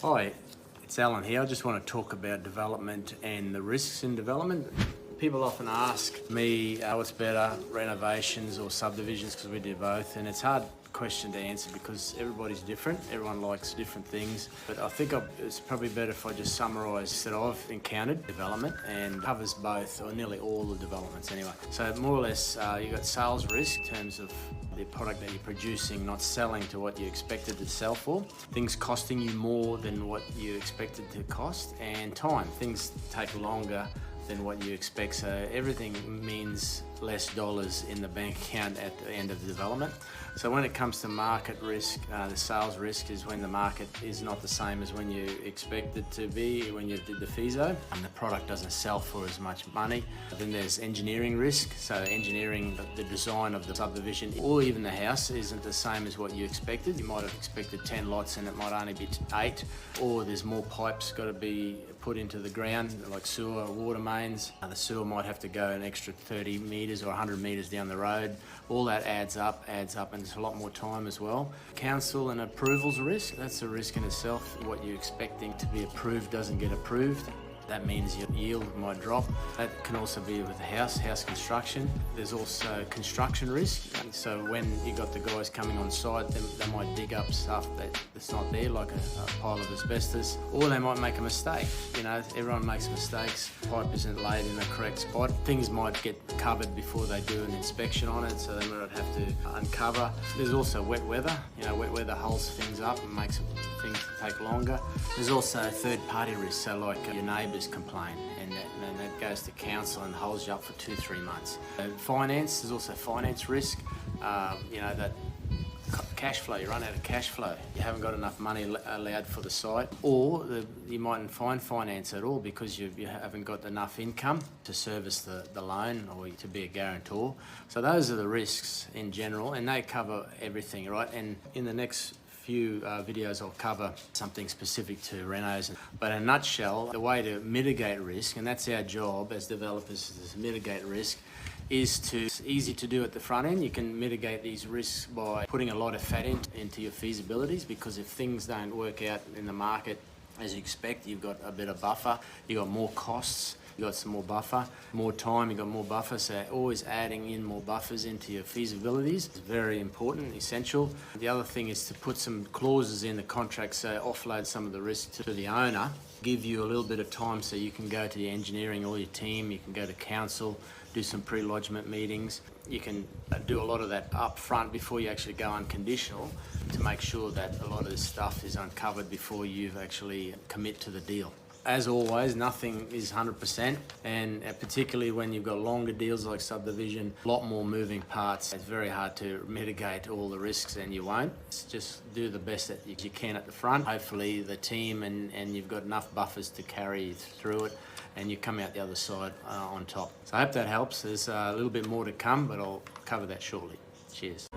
Hi, it's Alan here. I just want to talk about development and the risks in development. People often ask me what's better, renovations or subdivisions, because we do both, and it's a hard question to answer because everybody's different. Everyone likes different things, but I think it's probably better if I just summarise that I've encountered development and covers both, or nearly all the developments anyway. So more or less, you've got sales risk in terms of the product that you're producing not selling to what you expected to sell for, things costing you more than what you expected to cost, and time. Things take longer than what you expect, so everything means less dollars in the bank account at the end of the development. So when it comes to market risk, the sales risk is when the market is not the same as when you expect it to be when you did the FISO, and the product doesn't sell for as much money. Then there's engineering risk, so engineering the design of the subdivision or even the house isn't the same as what you expected. You might have expected 10 lots and it might only be 8, or there's more pipes got to be put into the ground, like sewer or water mains. The sewer might have to go an extra 30 metres or 100 metres down the road. All that adds up, and it's a lot more time as well. Council and approvals risk, that's a risk in itself. What you're expecting to be approved doesn't get approved. That means your yield might drop. That can also be with house construction. There's also construction risk. So when you got the guys coming on site, they might dig up stuff that's not there, like a pile of asbestos, or they might make a mistake. You know, everyone makes mistakes. Pipe isn't laid in the correct spot. Things might get covered before they do an inspection on it, so they might have to uncover. There's also wet weather. You know, wet weather holds things up and makes things take longer. There's also third-party risk, so like your neighbours complain, and that goes to council and holds you up for 2-3 months. Finance, there's also finance risk. You know, that cash flow, you run out of cash flow. You haven't got enough money allowed for the site, or you mightn't find finance at all because you haven't got enough income to service the loan or to be a guarantor. So those are the risks in general, and they cover everything, right? And in the next few videos I'll cover something specific to renos. But in a nutshell, the way to mitigate risk, and that's our job as developers, is to mitigate risk, it's easy to do at the front end. You can mitigate these risks by putting a lot of fat into your feasibilities, because if things don't work out in the market as you expect, you've got a bit of buffer, you've got more costs, you got some more buffer, more time, you got more buffer. So always adding in more buffers into your feasibilities is very important, essential. The other thing is to put some clauses in the contract, so offload some of the risk to the owner, give you a little bit of time so you can go to the engineering or your team, you can go to council, do some pre-lodgement meetings. You can do a lot of that up front before you actually go unconditional, to make sure that a lot of this stuff is uncovered before you actually commit to the deal. As always, nothing is 100%, and particularly when you've got longer deals like subdivision, a lot more moving parts. It's very hard to mitigate all the risks, and you won't. Just do the best that you can at the front. Hopefully the team and you've got enough buffers to carry through it, and you come out the other side on top. So I hope that helps. There's a little bit more to come, but I'll cover that shortly. Cheers.